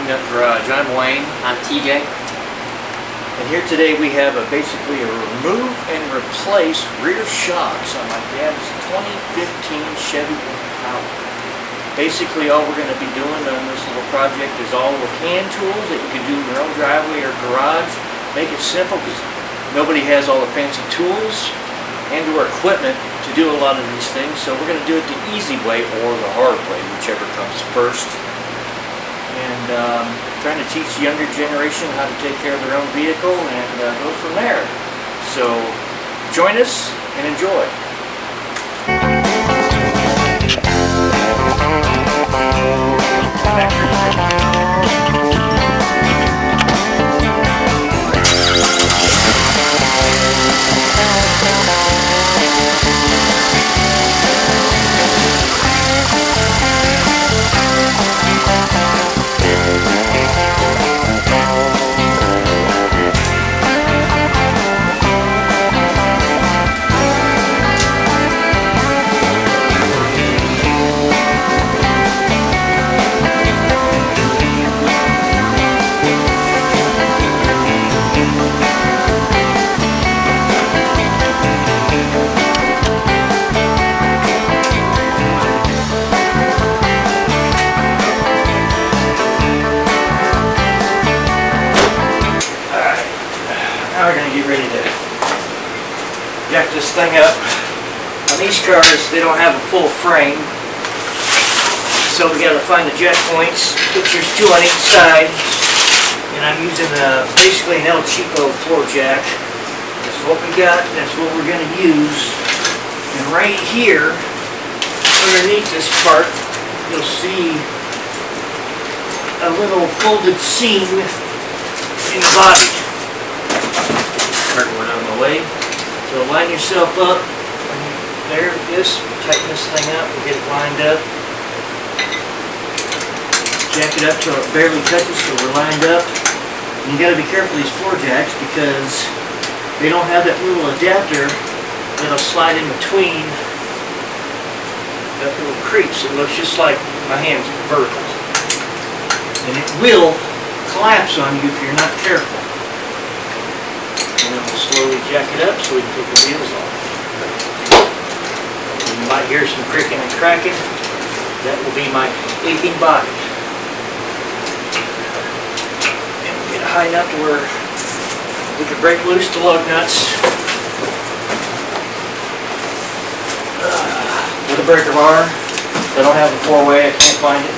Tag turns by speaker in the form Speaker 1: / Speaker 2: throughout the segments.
Speaker 1: Nut Garage. I'm Wayne.
Speaker 2: I'm TJ.
Speaker 1: And here today we have basically a remove and replace rear shocks on my dad's 2015 Chevy Impala. Basically all we're going to be doing on this little project is all the hand tools that you can do in your own driveway or garage. Make it simple because nobody has all the fancy tools and or equipment to do a lot of these things. So we're going to do it the easy way or the hard way, whichever comes first. And trying to teach the younger generation how to take care of their own vehicle and go from there. So join us and enjoy. Now we're going to get ready to jack this thing up. On these cars, they don't have a full frame, so we got to find the jack points, which there's two on each side. And I'm using basically an El Cheapo floor jack. That's what we got. That's what we're going to use. And right here, underneath this part, you'll see a little folded seam in the body. Start one on the way. So line yourself up. There it is. Tighten this thing up. We'll get it lined up. Jack it up till it barely touches so we're lined up. And you got to be careful of these floor jacks because they don't have that little adapter that'll slide in between that little crease. It looks just like my hand's vertical. And it will collapse on you if you're not careful. And then we'll slowly jack it up so we can take the wheels off. You might hear some creaking and cracking. That will be my aching body. And we'll get it high enough to where we can break loose the lug nuts. With a breaker bar. I don't have a four-way, I can't find it.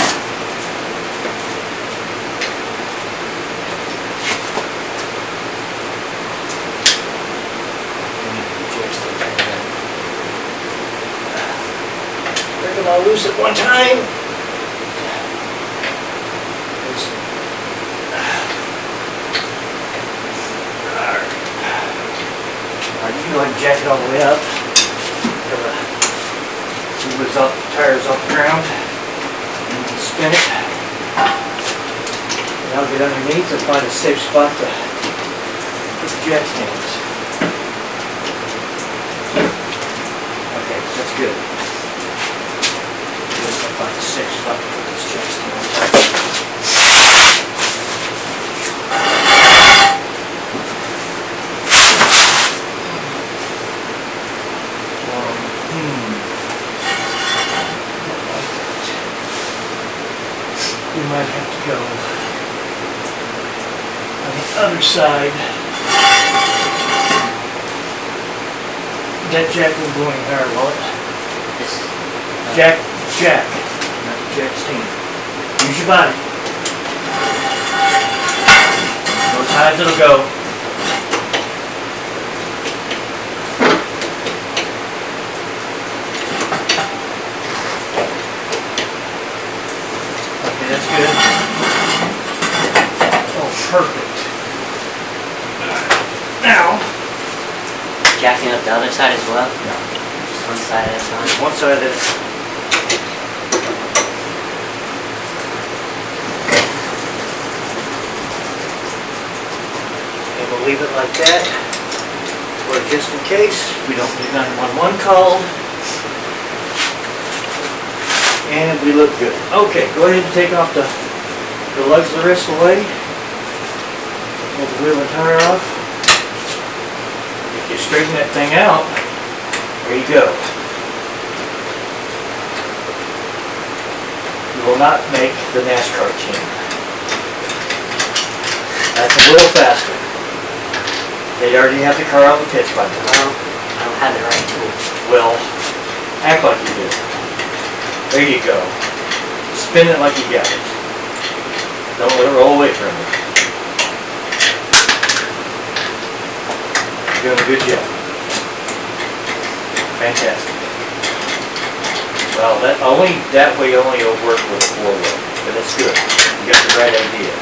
Speaker 1: I'll loose it one time. You can go ahead and jack it all the way up. Move the tires off the ground. And you can spin it. And I'll get underneath and find a safe spot to put the jack stands. Okay, that's good. Find a safe spot to put this jack stand. We might have to go on the other side. That jack will go anywhere, will it? Jack. Not the jack stand. Use your body. Go as high as it'll go. Okay, that's good. Oh, perfect. Now,
Speaker 2: Jacking up the other side as well?
Speaker 1: No.
Speaker 2: Just one side at a time?
Speaker 1: One side at a time. We'll leave it like that, or just in case we don't get 911 called. And we look good. Okay, go ahead and take off the the lugs of the wrist away. Pull the wheel and tire off. If you straighten that thing out, there you go. You will not make the NASCAR team. That's a little faster. They already have the car on the pitch by now.
Speaker 2: Well, I don't have the right tools.
Speaker 1: Well, act like you do. There you go. Spin it like you got it. Don't let it roll away from you. You're doing a good job. Fantastic. Well, that way only will work with a four-wheel, but that's good. You got the right idea.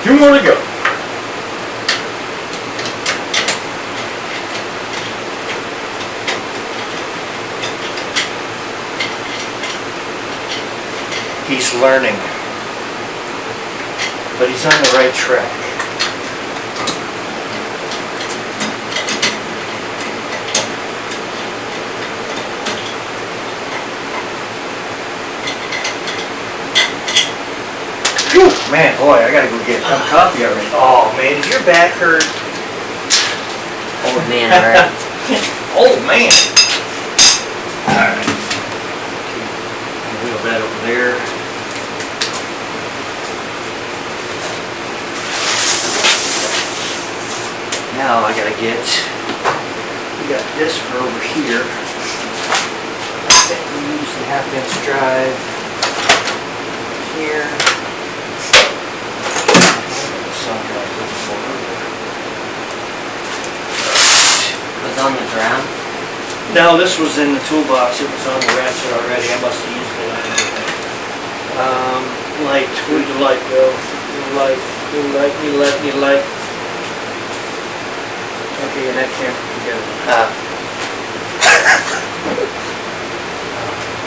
Speaker 1: 2 more to go. He's learning, but he's on the right track. Whew, man, boy, I gotta go get a cup of coffee already. Oh man, does your back hurt?
Speaker 2: Old man already.
Speaker 1: Oh man! Alright. Wheel that over there. Now I gotta get, we got this for over here. We use the 1/2-inch drive here.
Speaker 2: Was on the ground.
Speaker 1: No, this was in the toolbox. It was on the ratchet already. I must have used it on everything. Light. Where'd the light go? New light. Okay, and that can't be good.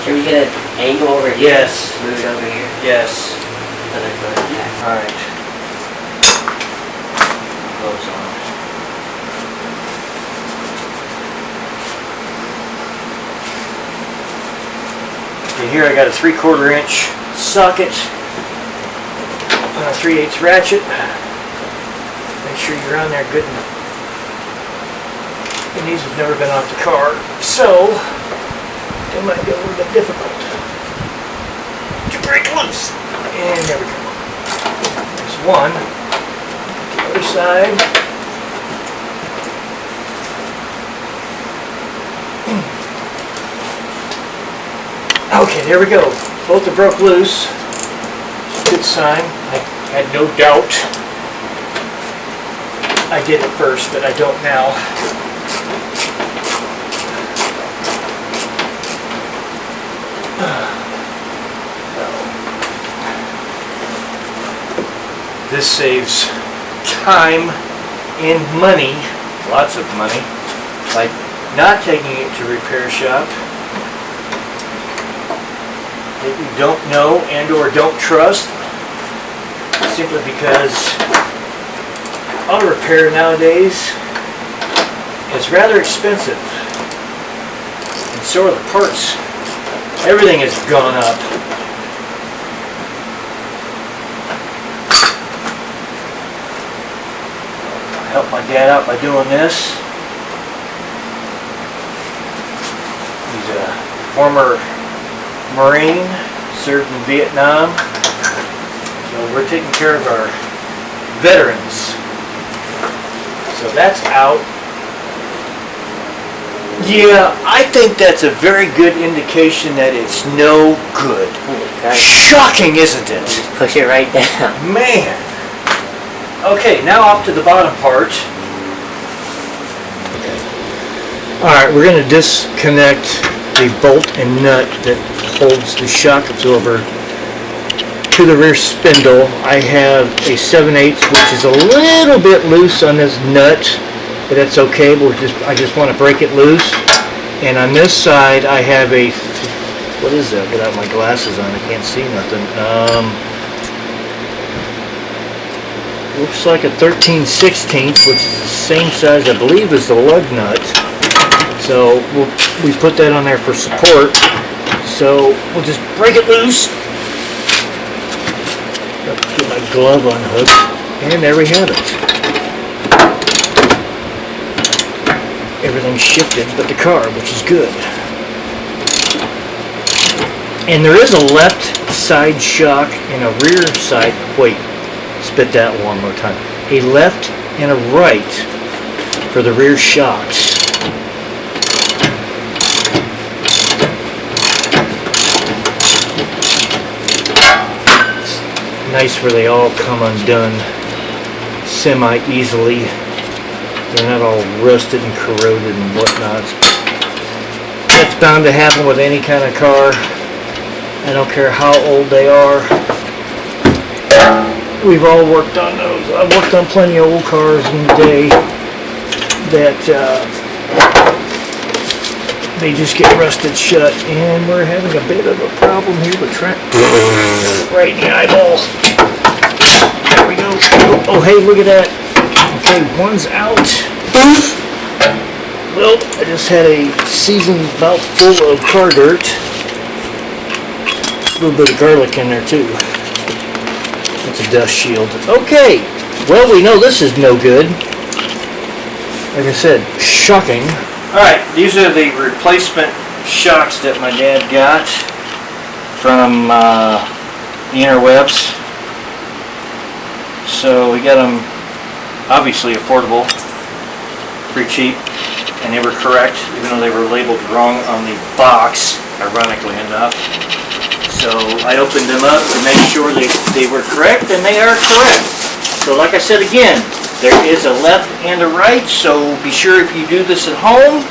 Speaker 2: Should we get an angle over here?
Speaker 1: Yes.
Speaker 2: Move it over here.
Speaker 1: Yes.
Speaker 2: So they're going back.
Speaker 1: Alright. Gloves on. Okay, here I got a 3/4 inch socket on a 3/8 ratchet. Make sure you're on there good enough. And these have never been off the car, so they might be a little bit difficult to break loose. And there we go. There's one. The other side. Okay, there we go. Both are broke loose. It's a good sign. I had no doubt I did it first, but I don't now. This saves time and money, lots of money, by not taking it to repair shop that you don't know and or don't trust, simply because auto repair nowadays is rather expensive, and so are the parts. Everything has gone up. Help my dad out by doing this. He's a former Marine, served in Vietnam, so we're taking care of our veterans. So that's out. Yeah, I think that's a very good indication that it's no good. Shocking, isn't it?
Speaker 2: Just push it right down.
Speaker 1: Man! Okay, now off to the bottom part. Alright, we're going to disconnect the bolt and nut that holds the shock absorber to the rear spindle. I have a 7/8, which is a little bit loose on this nut, but that's okay. I just want to break it loose. And on this side, I have a, what is that? Without my glasses on, I can't see nothing. Looks like a 13/16, which is the same size, I believe, as the lug nut. So we put that on there for support. So we'll just break it loose. Get my glove unhooked, and there we have it. Everything shifted but the car, which is good. And there is a left side shock and a rear side. Wait, spit that one more time. A left and a right for the rear shocks. Nice where they all come undone semi-easily. They're not all rusted and corroded and whatnot. That's bound to happen with any kind of car. I don't care how old they are. We've all worked on those. I've worked on plenty of old cars in the day that they just get rusted shut, and we're having a bit of a problem here with Trent. Right in the eyeball. There we go. Oh, hey, look at that. Okay, one's out. Well, I just had a seasoned mouth full of car dirt. A little bit of garlic in there too. That's a dust shield. Okay, well, we know this is no good. Like I said, shocking. Alright, these are the replacement shocks that my dad got from the interwebs. So we got them obviously affordable, pretty cheap, and they were correct, even though they were labeled wrong on the box, ironically enough. So I opened them up to make sure they were correct, and they are correct. So like I said again, there is a left and a right, so be sure if you do this at home,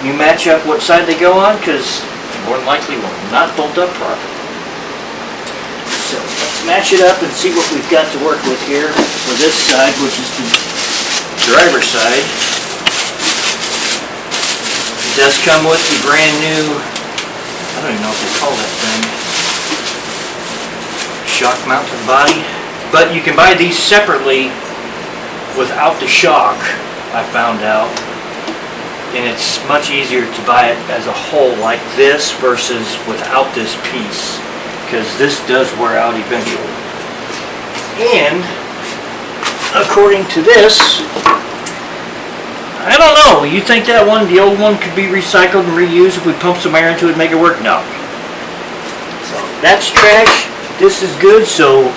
Speaker 1: you match up what side they go on, because more than likely will not bolt up properly. So let's match it up and see what we've got to work with here for this side, which is the driver's side. It does come with the brand new, I don't even know what they call that thing, shock mounted body. But you can buy these separately without the shock, I found out. And it's much easier to buy it as a whole like this versus without this piece, because this does wear out eventually. And according to this, I don't know, you think that one, the old one, could be recycled and reused if we pump some air into it and make it work? No. So that's trash. This is good, so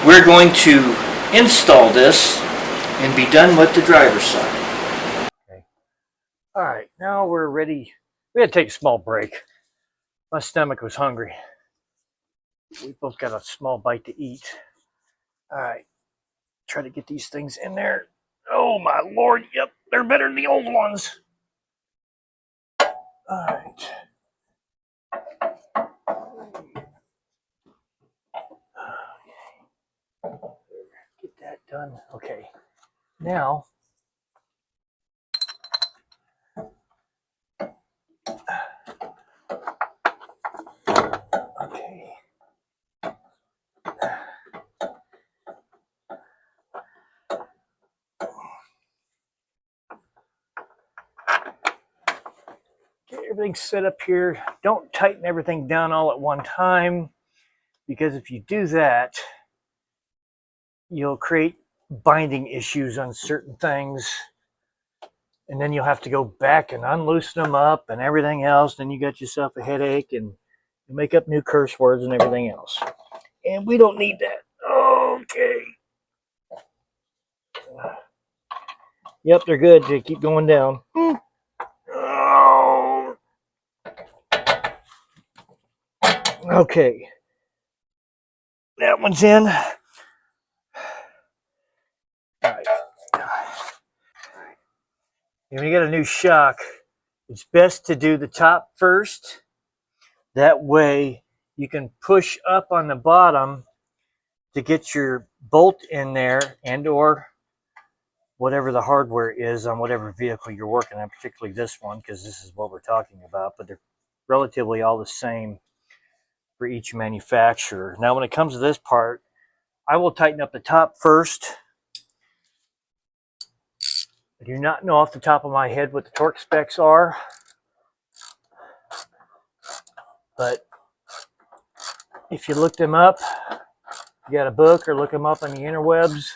Speaker 1: we're going to install this and be done with the driver's side. Okay. Alright, now we're ready. We had to take a small break. My stomach was hungry. We both got a small bite to eat. Alright, try to get these things in there. Oh my lord, yep, they're better than the old ones. Alright. Get that done. Okay. Now, okay. Get everything set up here. Don't tighten everything down all at one time, because if you do that, you'll create binding issues on certain things, and then you'll have to go back and unloosen them up and everything else. Then you got yourself a headache and you make up new curse words and everything else, and we don't need that. Okay. Yep, they're good. They keep going down. Oh. Okay, that one's in. All right. When you get a new shock, it's best to do the top first. That way you can push up on the bottom to get your bolt in there, and or whatever the hardware is on whatever vehicle you're working on, particularly this one, because this is what we're talking about, but they're relatively all the same for each manufacturer. Now when it comes to this part, I will tighten up the top first. I do not know off the top of my head what the torque specs are, but if you look them up,
Speaker 3: You got a book or look them up on the interwebs.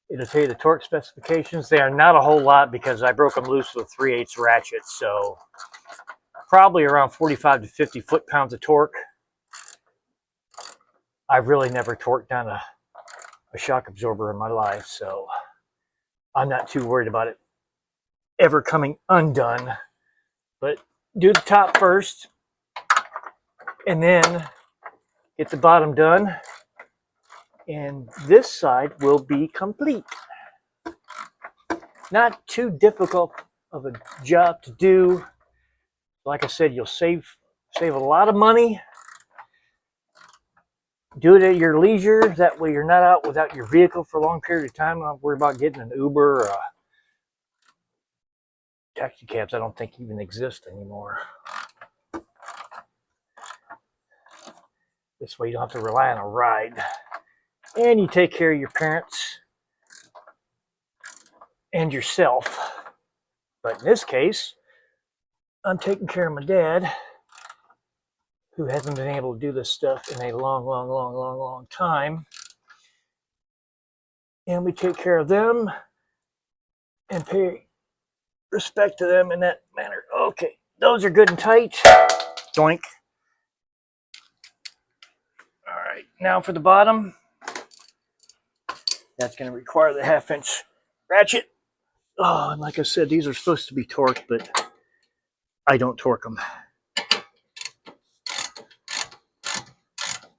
Speaker 3: It'll tell you the torque specifications. They are not a whole lot because I broke them loose with a 3/8 ratchet. So probably around 45 to 50 foot-pounds of torque. I've really never torqued down a shock absorber in my life, so I'm not too worried about it ever coming undone. But do the top first, and then get the bottom done, and this side will be complete. Not too difficult of a job to do. Like I said, you'll save a lot of money. Do it at your leisure. That way you're not out without your vehicle for a long period of time. Not worry about getting an Uber or a taxi cabs. I don't think even exist anymore. This way you don't have to rely on a ride. And you take care of your parents and yourself. But in this case, I'm taking care of my dad, who hasn't been able to do this stuff in a long time. And we take care of them and pay respect to them in that manner. Okay, those are good and tight. Doink. All right, now for the bottom. That's going to require the 1/2-inch ratchet. Oh, and like I said, these are supposed to be torqued, but I don't torque them.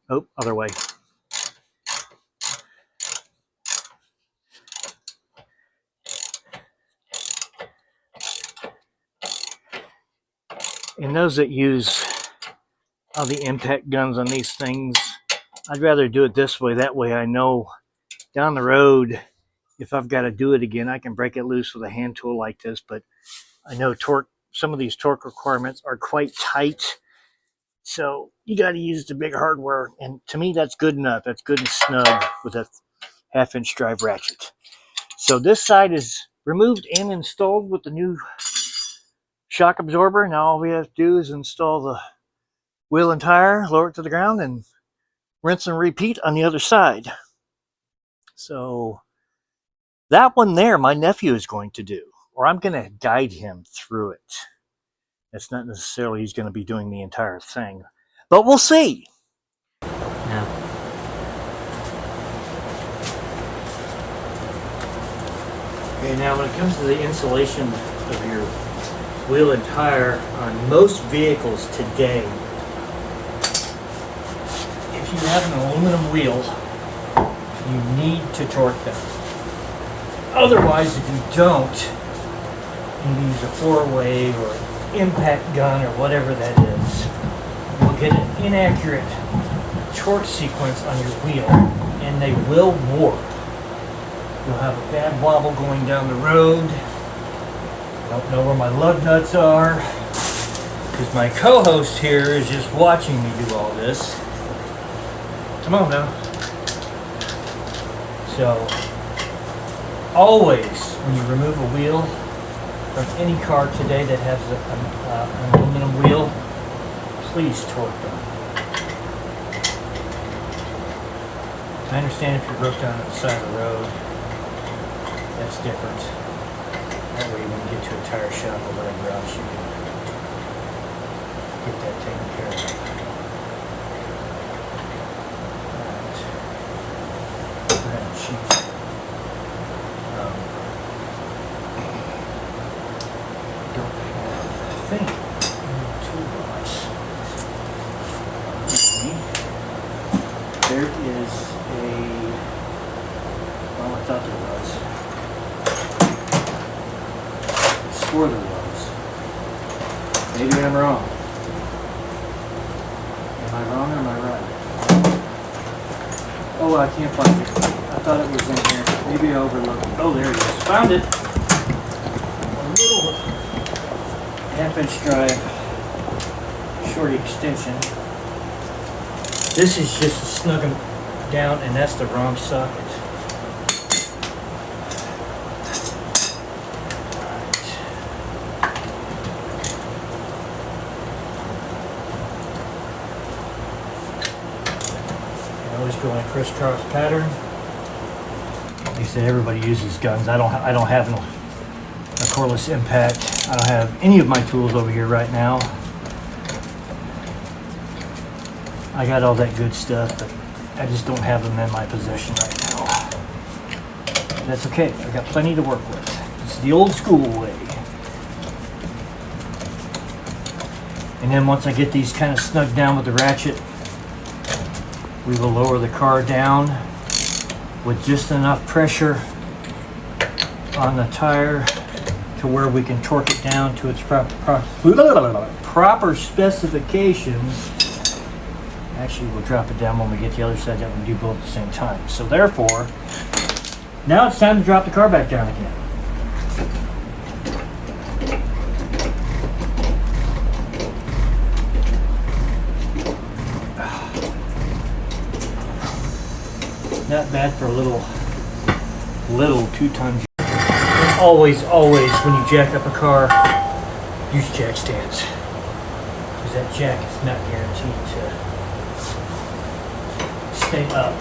Speaker 3: Oh, other way. And those that use all the impact guns on these things, I'd rather do it this way. That way I know down the road, if I've got to do it again, I can break it loose with a hand tool like this. But I know some of these torque requirements are quite tight. So you got to use the big hardware. And to me, that's good enough. That's good and snug with a 1/2-inch drive ratchet. So this side is removed and installed with the new shock absorber. Now all we have to do is install the wheel and tire, lower it to the ground, and rinse and repeat on the other side. So that one there, my nephew is going to do, or I'm going to guide him through it. It's not necessarily he's going to be doing the entire thing, but we'll see.
Speaker 2: No.
Speaker 3: Okay, now when it comes to the insulation of your wheel and tire on most vehicles today, if you have an aluminum wheel, you need to torque them. Otherwise, if you don't, you use a 4-way or impact gun or whatever that is, you'll get an inaccurate torque sequence on your wheel, and they will warp. You'll have a bad wobble going down the road. I don't know where my lug nuts are, because my co-host here is just watching me do all this. Come on now. So, always, when you remove a wheel from any car today that has an aluminum wheel, please torque them. I understand if you're broke down at the side of the road, that's different. That way when you get to a tire shop or whatever else, you can get that taken care of. Alright. Go ahead and cheat. Don't have a thing in the toolbox. There is well, I thought there was. I swore there was. Maybe I'm wrong. Am I wrong or am I right? Oh, I can't find it. I thought it was in here. Maybe I overlooked it. Oh, there it is. Found it. A little 1/2-inch drive short extension. This is just to snug them down, and that's the wrong socket. just go in a crisscross pattern. Like I said, everybody uses guns. I don't have a cordless impact. I don't have any of my tools over here right now. I got all that good stuff, but I just don't have them in my possession right now. That's okay. I got plenty to work with. It's the old school way. And then once I get these kind of snug down with the ratchet, we will lower the car down with just enough pressure on the tire to where we can torque it down to its proper specifications. Actually, we'll drop it down when we get the other side down and do both at the same time. So therefore, now it's time to drop the car back down again. Not bad for a little 2-ton. Always, when you jack up a car, use jack stands. Because that jack is not guaranteed to stay up.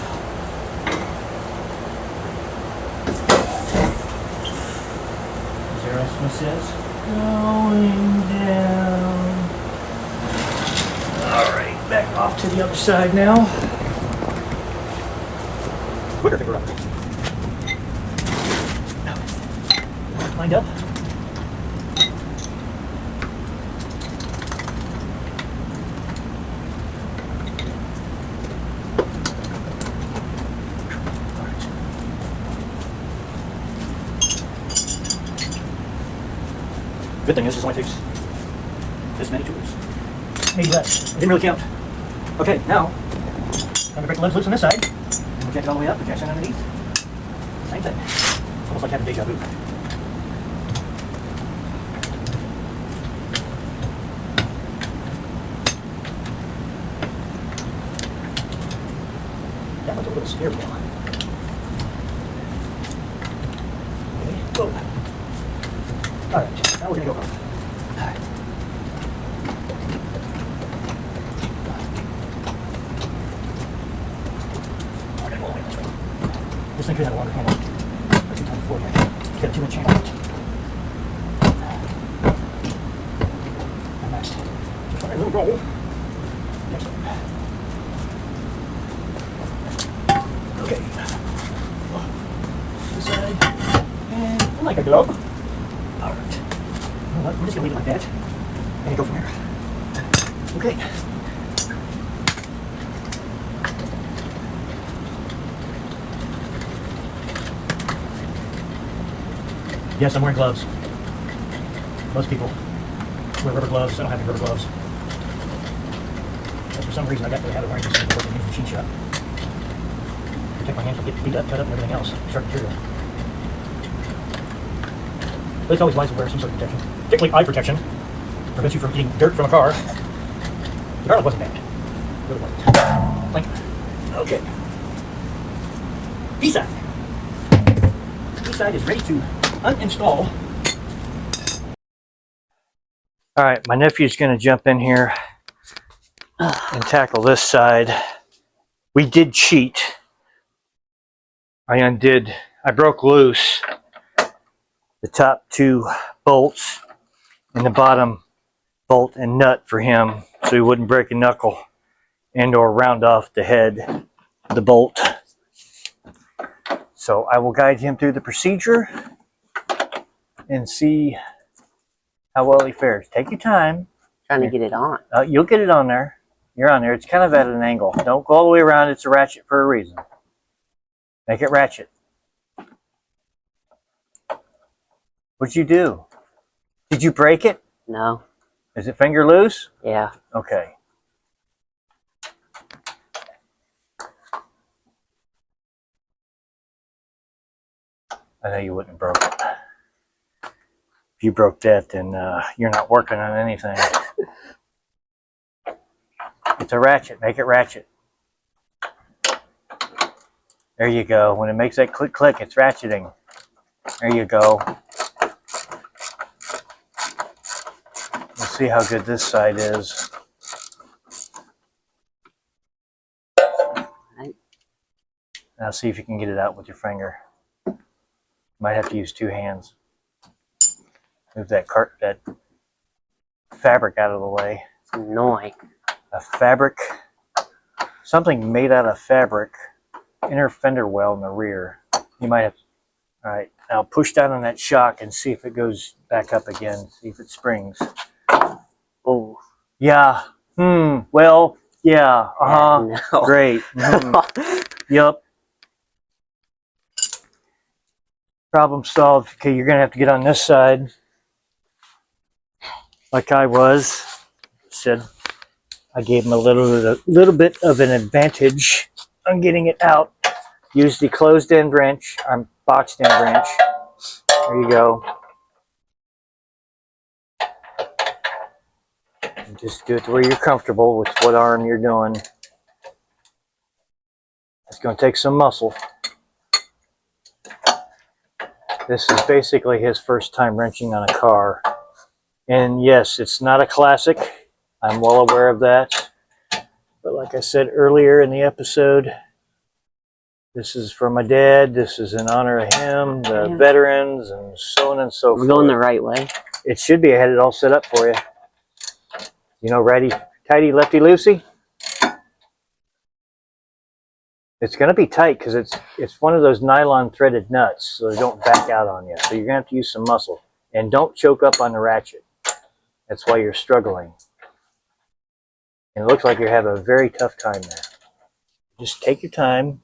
Speaker 3: As our estimate says, going down. Alright, back off to the other side now. Quicker picker up. Lined up. Good thing is this only takes this many tools. Maybe less. I didn't really count. Okay, now I'm gonna break the limbs loose on this side. And we'll jack it all the way up, the jack's underneath. Same thing. Almost like having deja vu. That one's a little steer wheel. Okay, go. Alright, now we're gonna go up. This thing could have a longer handle. Or 2x4 here. It's got a 2-inch handle. And next, just like a little roll. Next one. Okay. This side. And like a glove. Alright. You know what? We're just gonna leave it like that. And go from here. Okay. Yes, I'm wearing gloves. Most people wear rubber gloves. I don't have any rubber gloves. But for some reason, I got the habit of wearing these things in the machine shop. Protect my hands from getting beat up, cut up, and everything else. Sharp material. But it's always wise to wear some sort of protection. Particularly eye protection. Prevents you from eating dirt from a car. The garlic wasn't bad. Really wasn't. Thank you. Okay. B-side. B-side is ready to uninstall. All right, my nephew's going to jump in here and tackle this side. We did cheat. I broke loose the top 2 bolts and the bottom bolt and nut for him so he wouldn't break a knuckle and or round off the head of the bolt. So I will guide him through the procedure and see how well he fares. Take your time.
Speaker 2: Trying to get it on.
Speaker 3: You'll get it on there. You're on there. It's kind of at an angle. Don't go all the way around. It's a ratchet for a reason. Make it ratchet. What'd you do? Did you break it?
Speaker 2: No.
Speaker 3: Is it finger loose?
Speaker 2: Yeah.
Speaker 3: Okay. I know you wouldn't have broke it. If you broke that, then you're not working on anything. It's a ratchet. Make it ratchet. There you go. When it makes that click, click, it's ratcheting. There you go. We'll see how good this side is.
Speaker 2: Right.
Speaker 3: Now see if you can get it out with your finger. Might have to use two hands. Move that fabric out of the way.
Speaker 2: It's annoying.
Speaker 3: A fabric, something made out of fabric, inner fender well in the rear. You might have, all right, now push down on that shock and see if it goes back up again. See if it springs.
Speaker 2: Oh.
Speaker 3: Yeah. Well, yeah. Uh-huh.
Speaker 2: Yeah, no.
Speaker 3: Great. Yep. Problem solved. Okay, you're gonna have to get on this side. Like I was. Said I gave him a little bit of an advantage on getting it out. Use the closed end wrench, boxed end wrench. There you go. And just do it to where you're comfortable with what arm you're doing. It's going to take some muscle. This is basically his first time wrenching on a car. And yes, it's not a classic. I'm well aware of that. But like I said earlier in the episode, this is for my dad. This is in honor of him, the veterans, and so on and so forth.
Speaker 2: We're going the right way.
Speaker 3: It should be. I had it all set up for you. You know, righty, tighty, lefty, loosey. It's going to be tight because it's one of those nylon threaded nuts, so they don't back out on you. So you're going to have to use some muscle. And don't choke up on the ratchet. That's why you're struggling. And it looks like you have a very tough time there. Just take your time.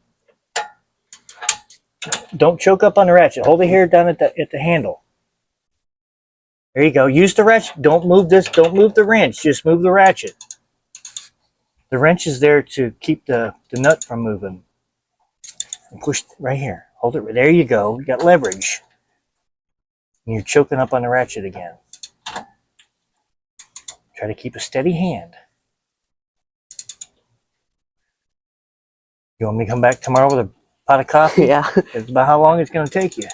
Speaker 3: Don't choke up on the ratchet. Hold it here down at the handle. There you go. Use the ratchet. Don't move this. Don't move the wrench. Just move the ratchet. The wrench is there to keep the nut from moving. And push right here. Hold it. There you go. You got leverage. And you're choking up on the ratchet again. Try to keep a steady hand. You want me to come back tomorrow with a pot of coffee?
Speaker 2: Yeah.
Speaker 3: It's about how long it's going to take you.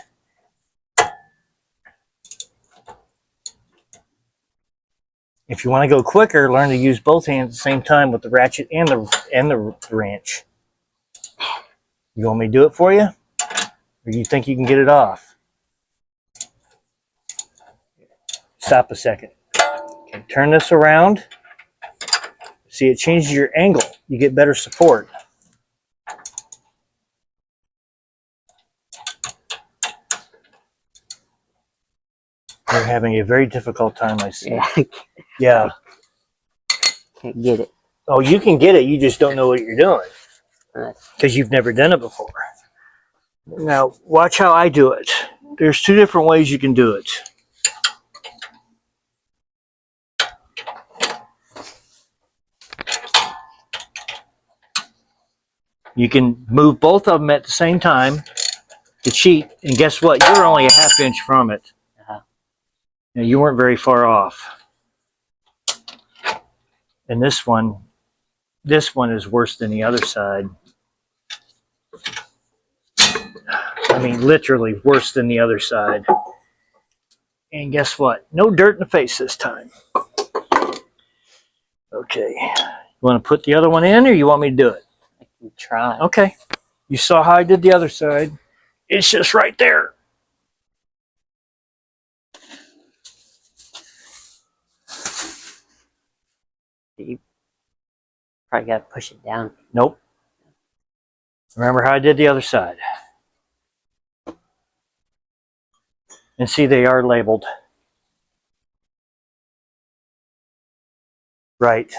Speaker 3: If you want to go quicker, learn to use both hands at the same time with the ratchet and the wrench. You want me to do it for you? Or you think you can get it off? Stop a second. Okay, turn this around. See, it changes your angle. You get better support. You're having a very difficult time, I see. Yeah.
Speaker 2: Can't get it.
Speaker 3: Oh, you can get it. You just don't know what you're doing because you've never done it before. Now, watch how I do it. There's two different ways you can do it. You can move both of them at the same time to cheat, and guess what? You're only a half inch from it. Now, you weren't very far off. And this one is worse than the other side. I mean, literally worse than the other side. And guess what? No dirt in the face this time. Okay. You want to put the other one in, or you want me to do it?
Speaker 2: I can try.
Speaker 3: Okay. You saw how I did the other side. It's just right there.
Speaker 2: You probably got to push it down.
Speaker 3: Nope. Remember how I did the other side. And see, they are labeled. Right.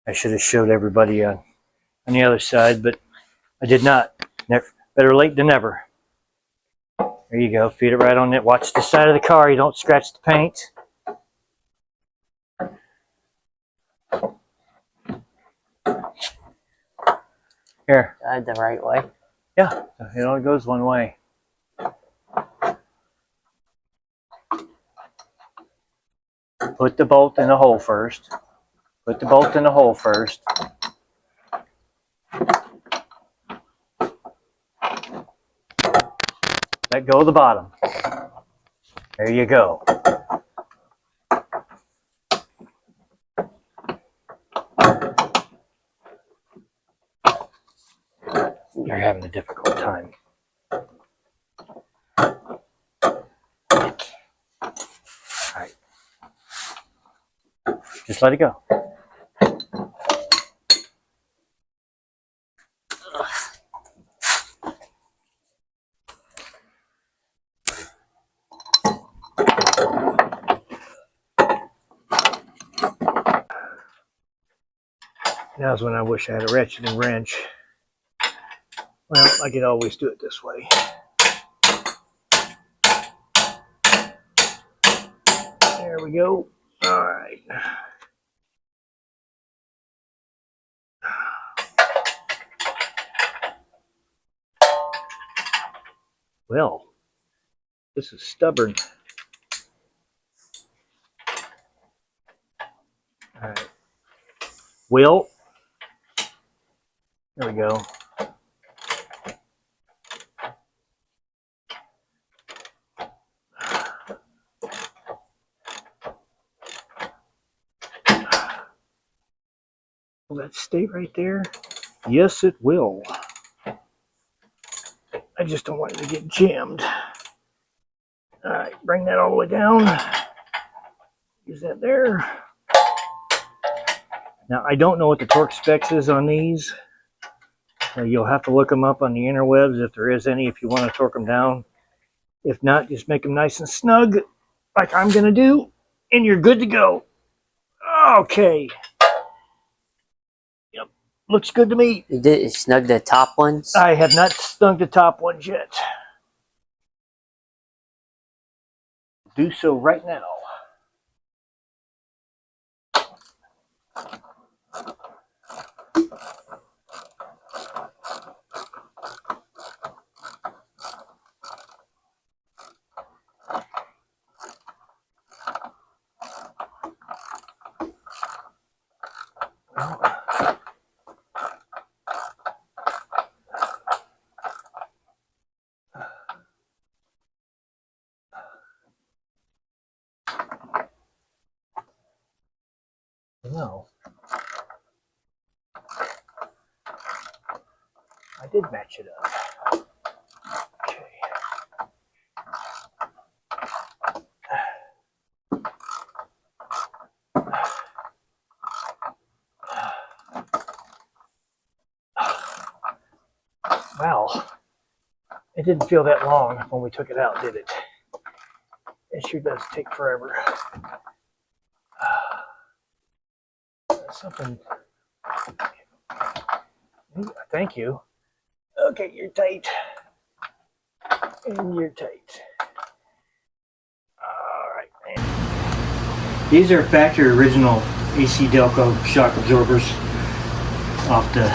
Speaker 3: I should have showed everybody on the other side, but I did not. Better late than never. There you go. Feed it right on it. Watch the side of the car. You don't scratch the paint. Here.
Speaker 2: The right way.
Speaker 3: Yeah, it only goes one way. Put the bolt in the hole first. Put the bolt in the hole first. Let go of the bottom. There you go. You're having a difficult time. Alright. Just let it go. Now's when I wish I had a ratchet and wrench. Well, I could always do it this way. There we go. All right. Well, this is stubborn. All right. Well, there we go. Will that stay right there? Yes, it will. I just don't want it to get jammed. All right, bring that all the way down. Use that there. Now, I don't know what the torque specs is on these. You'll have to look them up on the interwebs if there is any, if you want to torque them down. If not, just make them nice and snug, like I'm going to do, and you're good to go. Okay. Yep, looks good to me.
Speaker 2: You did snug the top ones?
Speaker 3: I have not snug the top ones yet. Do so right now. No. I did match it up. Okay. Wow. It didn't feel that long when we took it out, did it? It sure does take forever. Something. Thank you. Okay, you're tight. And you're tight. Alright, man. These are factory original AC Delco shock absorbers off the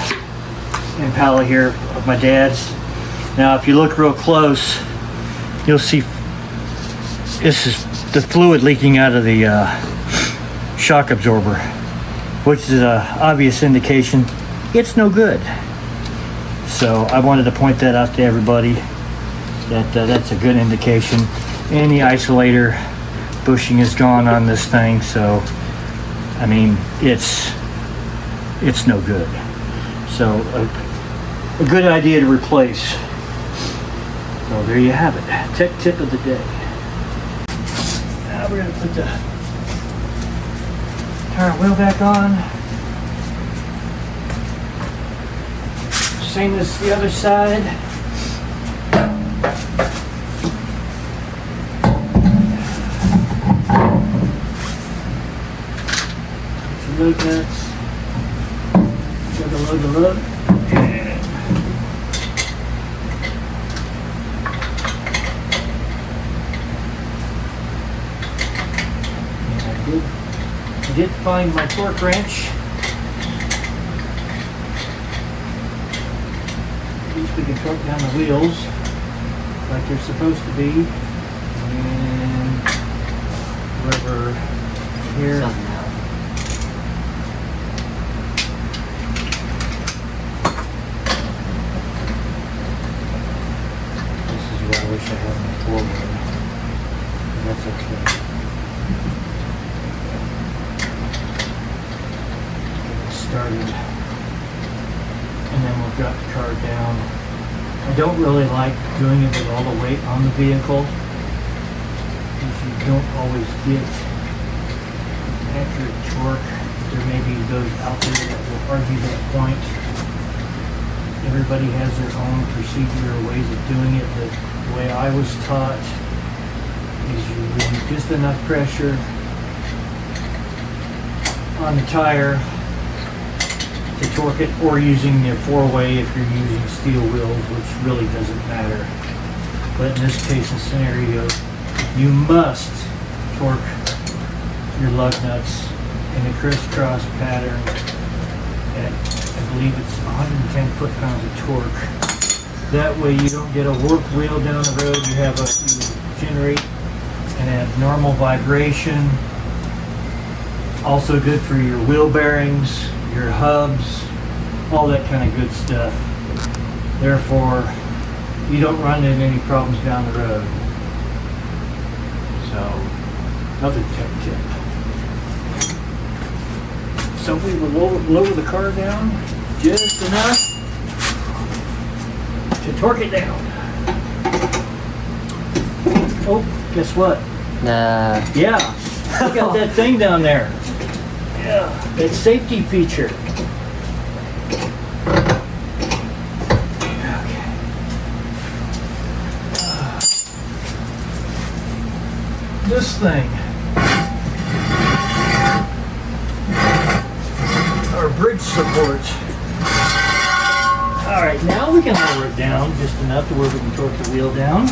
Speaker 3: Impala here of my dad's. Now, if you look real close, you'll see this is the fluid leaking out of the shock absorber, which is an obvious indication it's no good. So I wanted to point that out to everybody, that that's a good indication. And the isolator bushing is gone on this thing, so I mean it's no good. So a good idea to replace. So there you have it, tech tip of the day. Now we're going to put the tire wheel back on. Same as the other side. Some load nuts. Load the load. I did find my torque wrench. At least we can torque down the wheels like they're supposed to be. And whoever here. This is where I wish I had my four-wheel. That's okay. Started, and then we'll drop the car down. I don't really like doing it with all the weight on the vehicle, because you don't always get accurate torque. There may be those out there that will argue that point. Everybody has their own procedure or ways of doing it, but the way I was taught is you leave just enough pressure on the tire to torque it, or using the four-way if you're using steel wheels, which really doesn't matter. But in this case and scenario, you must torque your lug nuts in a crisscross pattern at, I believe it's 110 foot-pounds of torque. That way you don't get a work wheel down the road. You generate an abnormal vibration. Also good for your wheel bearings, your hubs, all that kind of good stuff. Therefore, you don't run into any problems down the road. So, another tip. So we will lower the car down just enough to torque it down. Oh, guess what? Yeah, look at that thing down there. Yeah, that safety feature. Okay. This thing. Our bridge support. Alright, now we can lower it down just enough to where we can torque the wheel down.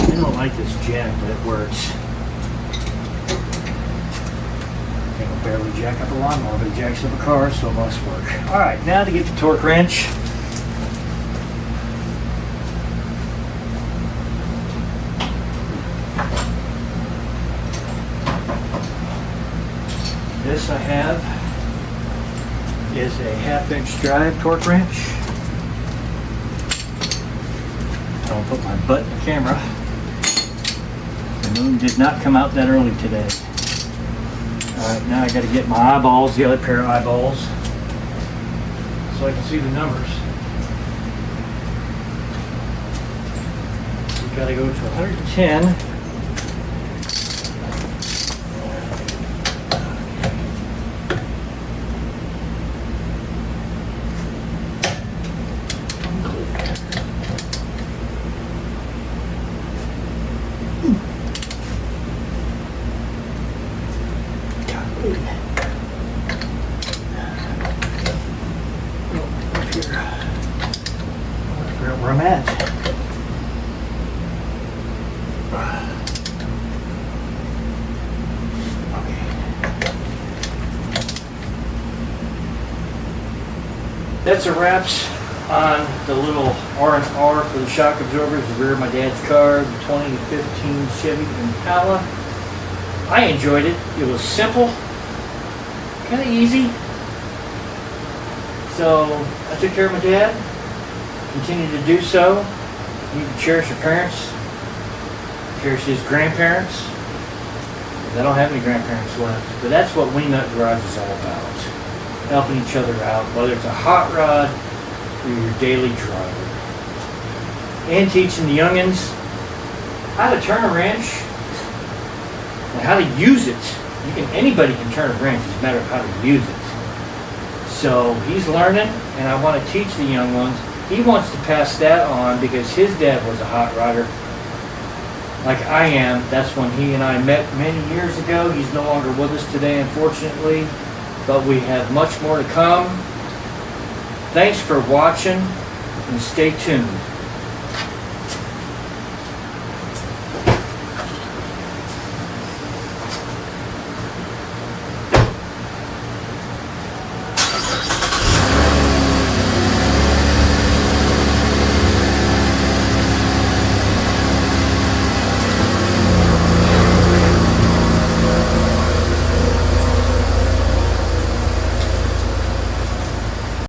Speaker 3: I don't like this jack, but it works. I think I'll barely jack up a lawnmower, but it jacks up a car, so it must work. Alright, now to get the torque wrench. This I have is a 1/2-inch drive torque wrench. I'll put my butt in the camera. The moon did not come out that early today. Alright, now I got to get my eyeballs, the other pair of eyeballs, so I can see the numbers. We got to go to 110. Where I'm at. Okay. That's a wraps on the little R&R for the shock absorbers, the rear of my dad's car, the 2015 Chevy Impala. I enjoyed it. It was simple, kind of easy. So I took care of my dad. Continue to do so. You can cherish your parents, cherish his grandparents. I don't have any grandparents left, but that's what Wingnut Garage is all about. Helping each other out, whether it's a hot rod or your daily driver. And teaching the youngins how to turn a wrench and how to use it. Anybody can turn a wrench, it's a matter of how to use it. So he's learning, and I want to teach the young ones. He wants to pass that on because his dad was a hot rodder like I am. That's when he and I met many years ago. He's no longer with us today, unfortunately, but we have much more to come. Thanks for watching, and stay tuned.